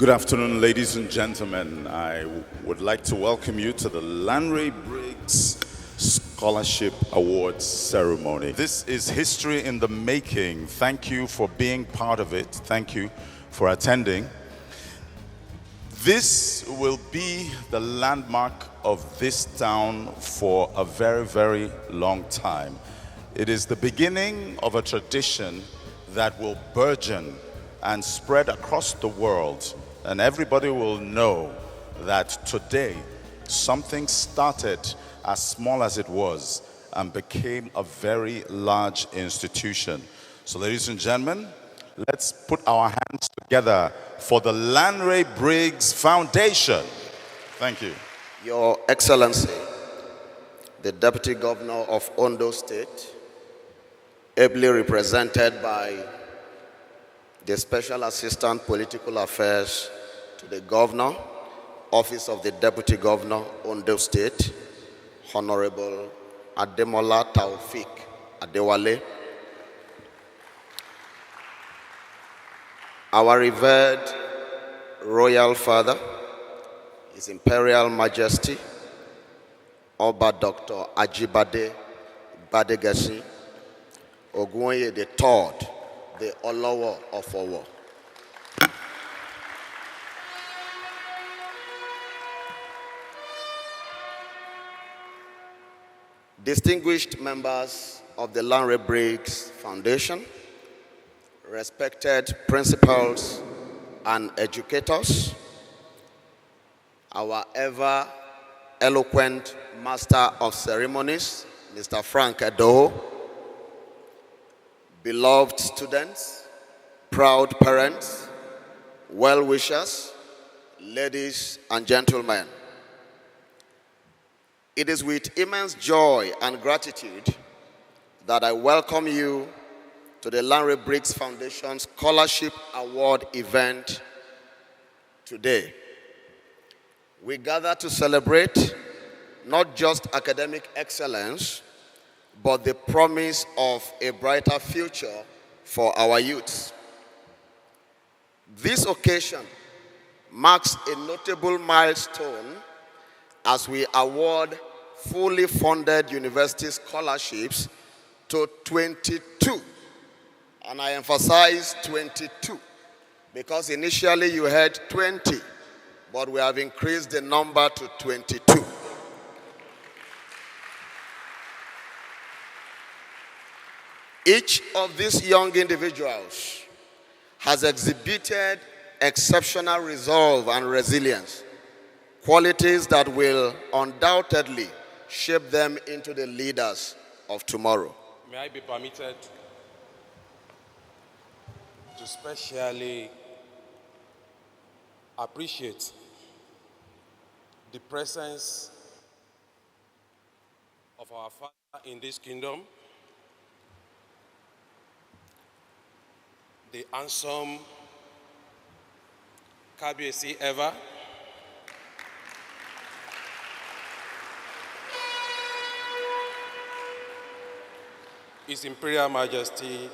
Good afternoon, ladies and gentlemen. I would like to welcome you to the Lanre Briggs Scholarship Awards ceremony. This is history in the making. Thank you for being part of it. Thank you for attending. This will be the landmark of this town for a very, very long time. It is the beginning of a tradition that will burgeon and spread across the world, and everybody will know that today something started as small as it was and became a very large institution. So ladies and gentlemen, let's put our hands together for the Lanre Briggs Foundation. Thank you. Your Excellency, the Deputy Governor of Ondo State, ably represented by the Special Assistant Political Affairs to the Governor, Office of the Deputy Governor, Ondo State, Honorable Ademola Taufik Adewale, our revered Royal Father, His Imperial Majesty, Oba Dr. Ajibade Badegesi Ogunye III, the Olowo of Owo. Distinguished members of the Lanre Briggs Foundation, respected principals and educators, our ever eloquent Master of Ceremonies, Mr. Frank Edo, beloved students, proud parents, well-wishers, ladies and gentlemen. It is with immense joy and gratitude that I welcome you to the Lanre Briggs Foundation Scholarship Award event today. We gather to celebrate not just academic excellence, but the promise of a brighter future for our youths. This occasion marks a notable milestone as we award fully funded university scholarships to 22. And I emphasize 22 because initially you had 20, but we have increased the number to 22. Each of these young individuals has exhibited exceptional resolve and resilience, qualities that will undoubtedly shape them into the leaders of tomorrow. May I be permitted to specially appreciate the presence of our Father in this kingdom, the handsome Kabiyesi ever, His Imperial Majesty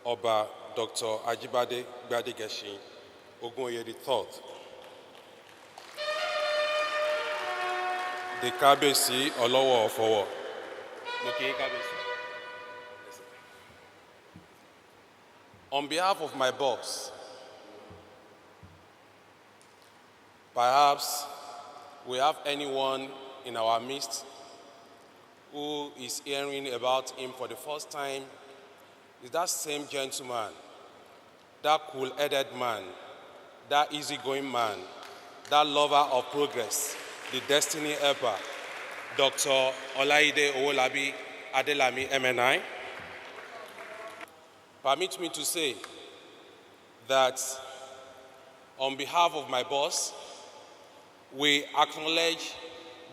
Oba Dr. Ajibade Badegesi Ogunye III, the Kabiyesi Olowo of Owo. On behalf of my boss, perhaps we have anyone in our midst who is hearing about him for the first time. Is that same gentleman, that cool-headed man, that easygoing man, that lover of progress, the destiny helper, Dr. Olaide Owolabi Adelami MNI. Permit me to say that on behalf of my boss, we acknowledge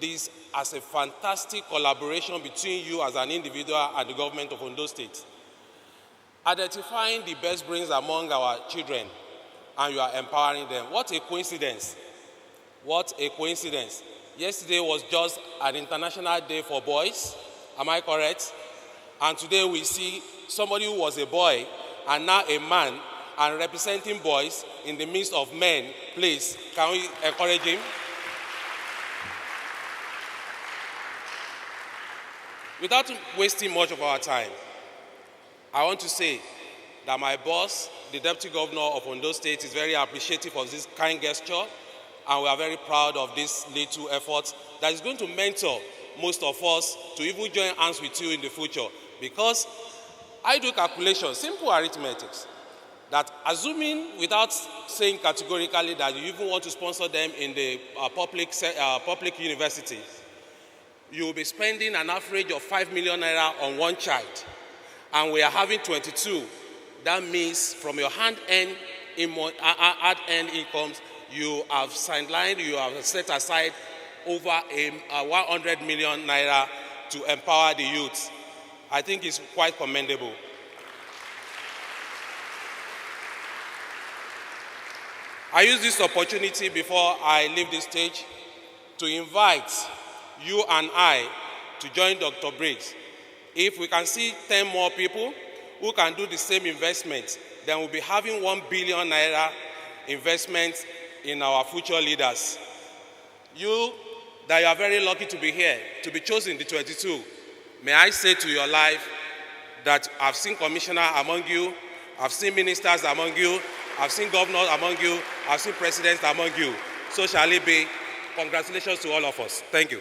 this as a fantastic collaboration between you as an individual and the government of Ondo State. Identifying the best brains among our children, and you are empowering them. What a coincidence. What a coincidence. Yesterday was just an international day for boys. Am I correct? And today we see somebody who was a boy and now a man and representing boys in the midst of men. Please, can we encourage him? Without wasting much of our time, I want to say that my boss, the Deputy Governor of Ondo State, is very appreciative of this kind gesture, and we are very proud of this little effort that is going to mentor most of us to even join hands with you in the future. Because I do calculations, simple arithmetic, that assuming without saying categorically that you even want to sponsor them in the public university, you will be spending an average of 5 million naira on one child, and we are having 22. That means from your hand-end incomes, you have sidelined, you have set aside over 100 million naira to empower the youth. I think it's quite commendable. I use this opportunity before I leave the stage to invite you and I to join Dr. Briggs. If we can see 10 more people who can do the same investment, then we'll be having 1 billion naira investment in our future leaders. You, that you are very lucky to be here, to be chosen the 22, may I say to your life that I've seen commissioners among you, I've seen ministers among you, I've seen governors among you, I've seen presidents among you. So shall it be. Congratulations to all of us. Thank you.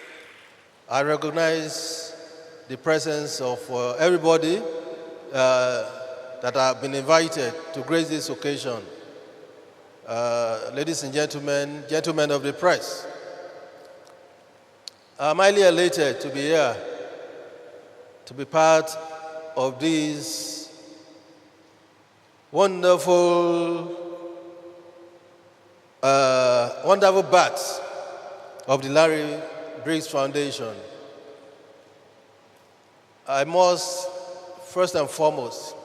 I recognize the presence of everybody that have been invited to grace this occasion. Ladies and gentlemen, gentlemen of the press, I'm highly elated to be here, to be part of this wonderful batch of the Lanre Briggs Foundation. I must, first and foremost,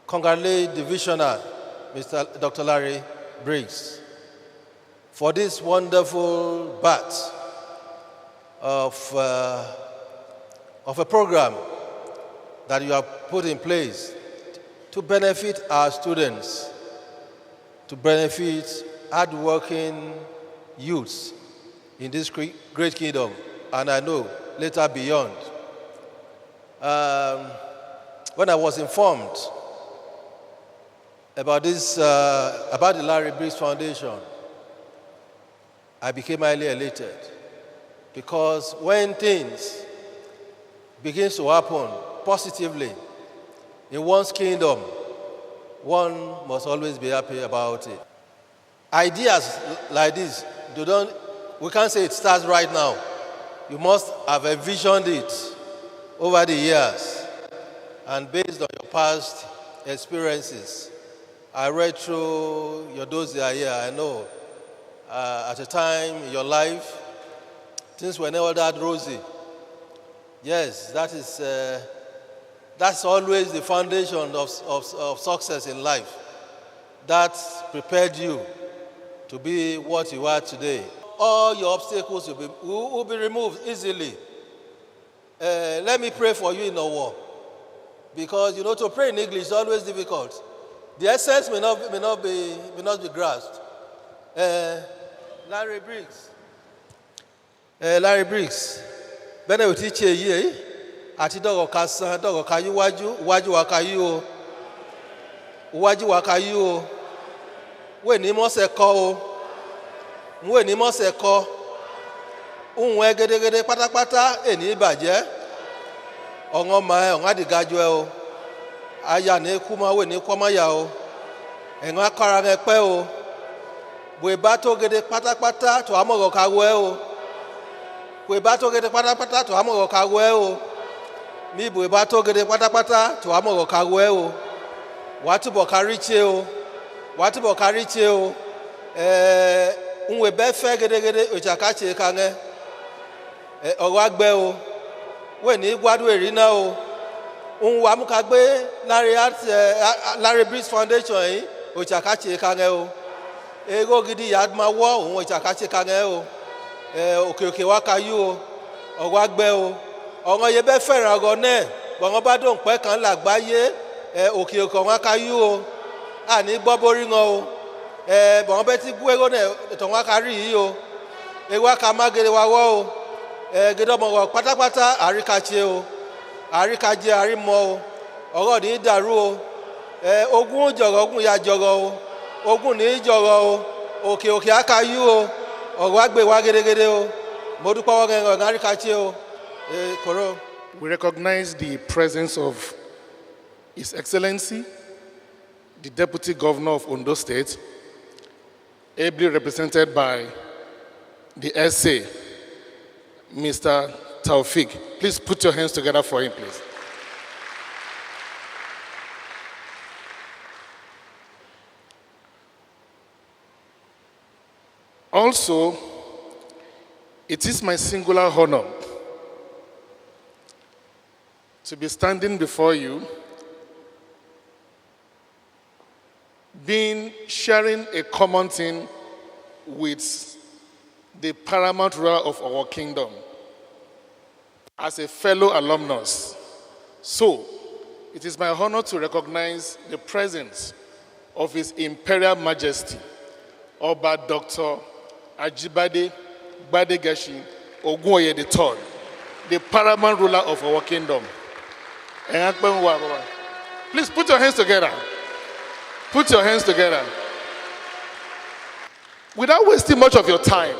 congratulate the visionary, Dr. Lanre Briggs, for this wonderful batch of a program that you have put in place to benefit our students, to benefit hard-working youths in this great kingdom, and I know later beyond. When I was informed about this, about the Lanre Briggs Foundation, I became highly elated, because when things begin to happen positively in one's kingdom, one must always be happy about it. Ideas like this, we can't say it starts right now. You must have envisioned it over the years, and based on your past experiences. I read through your dossier here. I know at a time in your life, things were never that rosy. Yes, that's always the foundation of success in life. That prepared you to be what you are today. All your obstacles will be removed easily. Let me pray for you in a war, because to pray in English is always difficult. The essence may not be grasped. Lanre Briggs. Lanre Briggs. Bene o ti che yi ati dogo ka san dogo ka yi waju wa ka yi o. Waju wa ka yi o. We ni mo se ko o. We ni mo se ko. Unwe gedegede pátápátá eni bàjẹ́. Ongo ma onga digaju e o. Aya ni ku ma we ni ko ma ya o. Enga kara nge pe o. We ba to gede pátápátá to amogo ka we o. We ba to gede pátápátá to amogo ka we o. Mi we ba to gede pátápátá to amogo ka we o. Wa tubo ka riche o. Wa tubo ka riche o. Unwe be fe gedegede ojaka che ka nge. Ọ̀rọ̀ àgbẹ̀ o, wẹ̀ ní gbádùn èrì náà o, òun wà mú ká gbé Lanre Briggs Foundation yìí, òṣàkàṣe kàngẹ́ o, èrò gidi yà máa wọ́ òun òṣàkàṣe kàngẹ́ o, òkè wá ka yú o, ọ̀rọ̀ àgbẹ̀ o, ọ̀rọ̀ yẹ bẹ́ fẹ̀ràn ọ̀rọ̀ náà, ọ̀rọ̀ bá dùn pẹ́ kan làgbáyé, òkè wọn ka yú o, àní gbọ́ borí wọn o bọ̀n bẹ́ẹ̀ ti gbé ẹgbẹ́ tọ̀hún akárí yìí o ewu aka má gèrè wa wọ́ o gèdè ọmọ pátápátá àríkàtse o àríkàjẹ àrímọ o ọ̀rọ̀ ní dàrú o ogun jọ̀rọ̀ ogun ya jọ̀rọ̀ o ogun ní jọ̀rọ̀ o òkè òkè akayú o ọ̀rọ̀ àgbè wa gédégédé o mo dúpọ̀ wọ́n rẹ̀ ọ̀rọ̀ àríkàtse o kòró. We recognize the presence of His Excellency, the Deputy Governor of Ondo State, ably represented by the SA, Mr. Taufik. Please put your hands together for him, please. Also, it is my singular honor to be standing before you, sharing a common thing with the paramount ruler of our kingdom as a fellow alumnus. So, it is my honor to recognize the presence of His Imperial Majesty, Oba Dr. Ajibade Gbadegeshi Ogunwoye III, the paramount ruler of our kingdom. Please put your hands together. Put your hands together. Without wasting much of your time,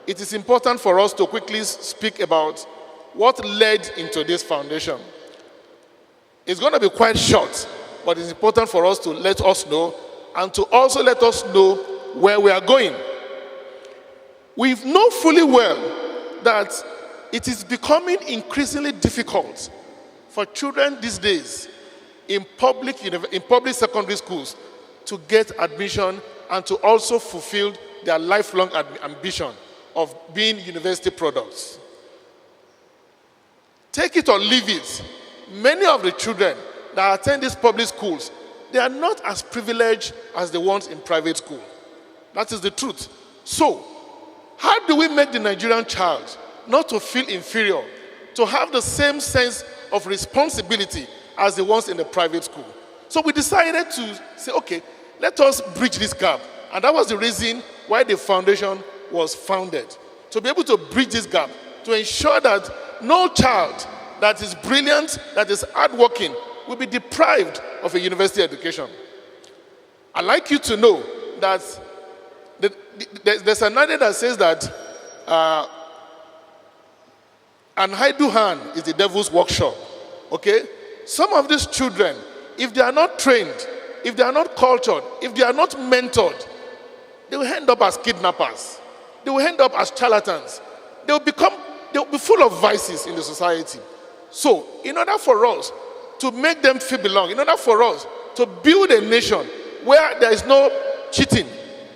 it is important for us to quickly speak about what led into this foundation. It's going to be quite short, but it's important for us to let us know and to also let us know where we are going. We know fully well that it is becoming increasingly difficult for children these days in public secondary schools to get admission and to also fulfill their lifelong ambition of being university products. Take it or leave it, many of the children that attend these public schools, they are not as privileged as the ones in private school. That is the truth. So, how do we make the Nigerian child not to feel inferior, to have the same sense of responsibility as the ones in the private school? So we decided to say, okay, let us bridge this gap. And that was the reason why the foundation was founded. To be able to bridge this gap, to ensure that no child that is brilliant, that is hardworking, will be deprived of a university education. I'd like you to know that there's another that says that an idle hand is the devil's workshop. Okay? Some of these children, if they are not trained, if they are not cultured, if they are not mentored, they will end up as kidnappers. They will end up as charlatans. They will be full of vices in the society. So, in order for us to make them feel belong, in order for us to build a nation where there is no cheating,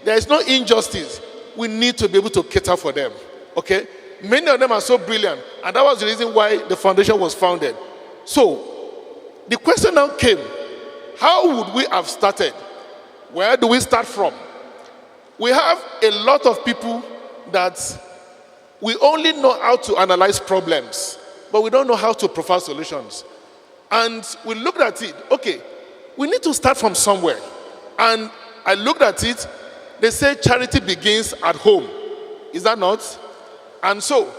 there is no injustice, we need to be able to cater for them. Okay? Many of them are so brilliant, and that was the reason why the foundation was founded. So, the question now came, how would we have started? Where do we start from? We have a lot of people that we only know how to analyze problems, but we don't know how to provide solutions. And we looked at it, okay, we need to start from somewhere. And I looked at it, they say charity begins at home. Is that not? And so,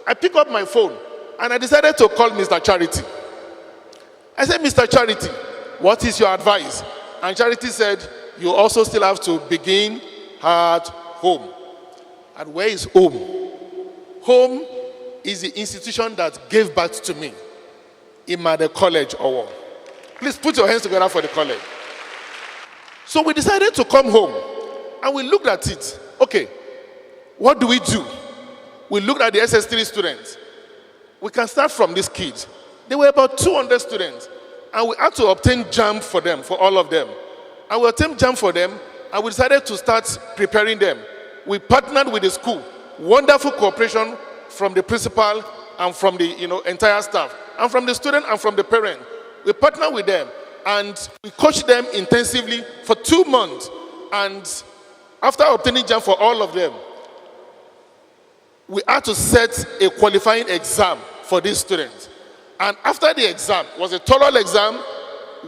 I picked up my phone and I decided to call Mr. Charity. I said, Mr. Charity, what is your advice? And Charity said, you also still have to begin at home. And where is home? Home is the institution that gave birth to me. The college or what? Please put your hands together for the college. So we decided to come home and we looked at it. Okay, what do? We looked at the SS3 students. We can start from these kids. There were about 200 students and we had to obtain JAM for them, for all of them. And we obtained JAM for them and we decided to start preparing them. We partnered with the school. Wonderful cooperation from the principal and from the entire staff, and from the student and from the parent. We partnered with them and we coached them intensively for 2 months. And after obtaining JAM for all of them, we had to set a qualifying exam for these students. And after the exam, it was a thorough exam,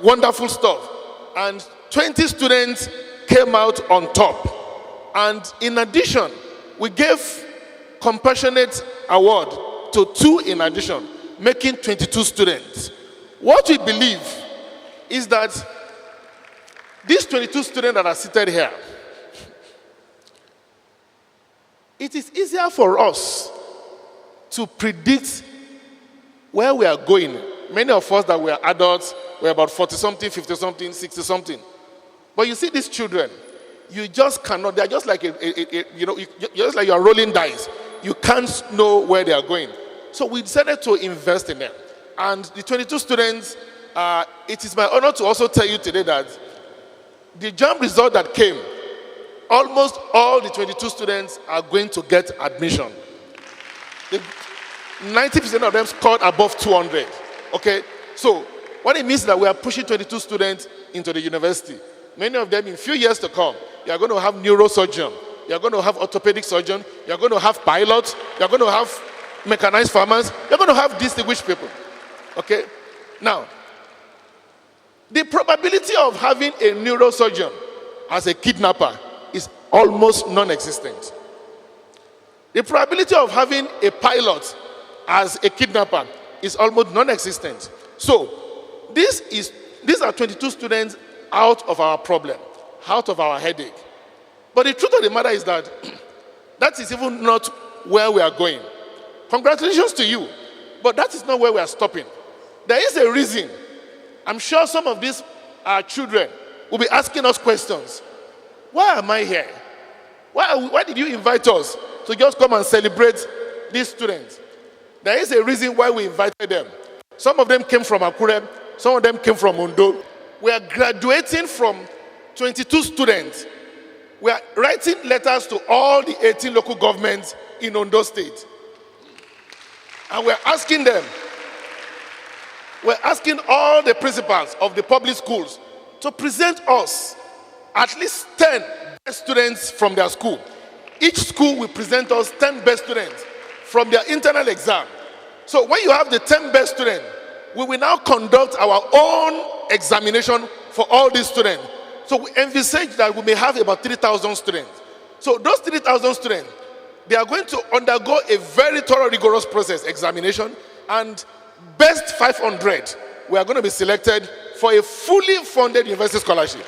wonderful stuff. and 20 students came out on top. And in addition, we gave compassionate award to 2 in addition, making 22 students. What we believe is that these 22 students that are seated here, it is easier for us to predict where we are going. Many of us that were adults were about 40-something, 50-something, 60-something. But you see these children, you just cannot, they're just like, you're just like you're rolling dice. You can't know where they are going. So we decided to invest in them. And the 22 students, it is my honor to also tell you today that the JAMB result that came, almost all the 22 students are going to get admission. 90% of them scored above 200. Okay? So what it means is that we are pushing 22 students into the university. Many of them in a few years to come, you are going to have neurosurgeon, you are going to have orthopedic surgeon, you are going to have pilots, you are going to have mechanized farmers, you are going to have distinguished people. Okay? Now, the probability of having a neurosurgeon as a kidnapper is almost non-existent. The probability of having a pilot as a kidnapper is almost non-existent. So, these are 22 students out of our problem, out of our headache. But the truth of the matter is that that is even not where we are going. Congratulations to you, but that is not where we are stopping. There is a reason. I'm sure some of these children will be asking us questions. Why am I here? Why did you invite us to just come and celebrate these students? There is a reason why we invited them. Some of them came from Akure, some of them came from Ondo. We are graduating from 22 students. We are writing letters to all the 18 local governments in Ondo State. And we're asking them, we're asking all the principals of the public schools to present us at least 10 best students from their school. Each school will present us 10 best students from their internal exam. So when you have the 10 best students, we will now conduct our own examination for all these students. So we envisage that we may have about 3,000 students. So those 3,000 students, they are going to undergo a very thorough, rigorous process, examination, and best 500, we are going to be selected for a fully funded university scholarship.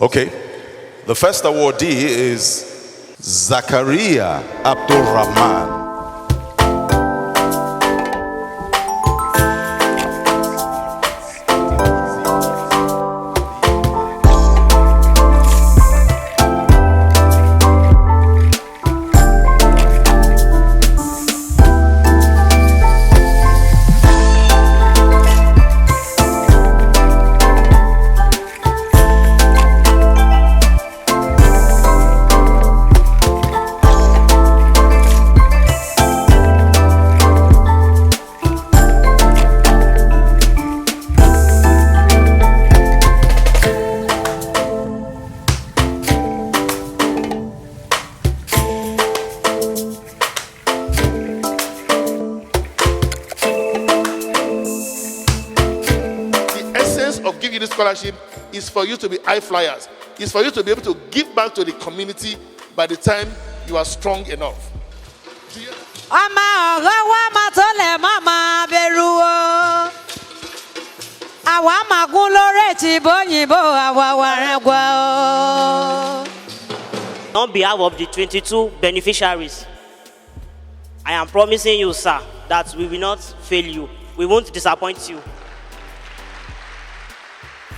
Okay. The first awardee is Zakaria Abdul Rahman. Scholarship is for you to be high flyers. It's for you to be able to give back to the community by the time you are strong enough. On behalf of the 22 beneficiaries, I am promising you, sir, that we will not fail you. We won't disappoint you.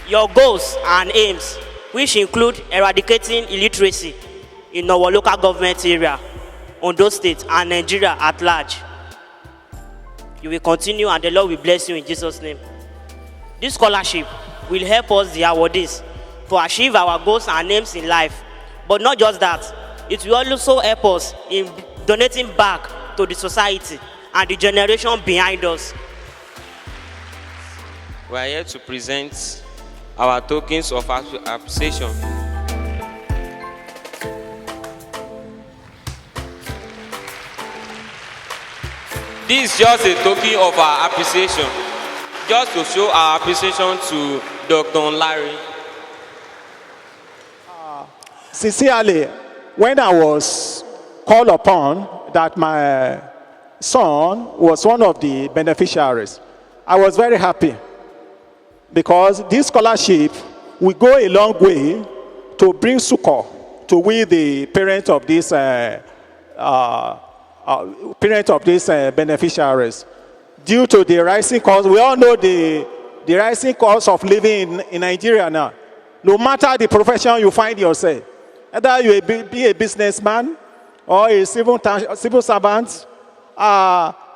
Your goals and aims, which include eradicating illiteracy in our local government area, Ondo State, and Nigeria at large. You will continue, and the Lord will bless you in Jesus' name. This scholarship will help us, the awardees, to achieve our goals and aims in life. But not just that, it will also help us in donating back to the society and the generation behind us. We are here to present our tokens of appreciation. This is just a token of our appreciation, just to show our appreciation to Dr. Lanre. Sincerely, when I was called upon that my son was one of the beneficiaries, I was very happy because this scholarship will go a long way to bring succor to we the parents of these beneficiaries. Due to the rising cost, we all know the rising cost of living in Nigeria now. No matter the profession you find yourself, either you be a businessman or a civil servant,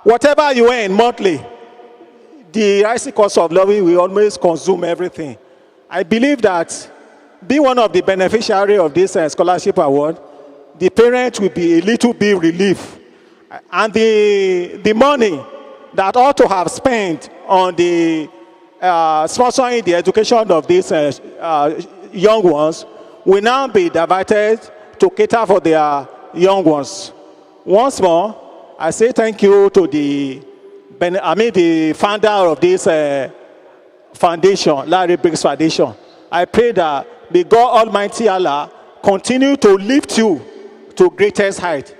whatever you earn monthly, the rising cost of living will always consume everything. I believe that being one of the beneficiaries of this scholarship award, the parents will be a little bit relieved. And the money that ought to have spent on the sponsoring the education of these young ones will now be diverted to cater for their young ones. Once more, I say thank you to the founder of this foundation, Lanre Briggs Foundation. I pray that may God Almighty Allah continue to lift you to greatest height.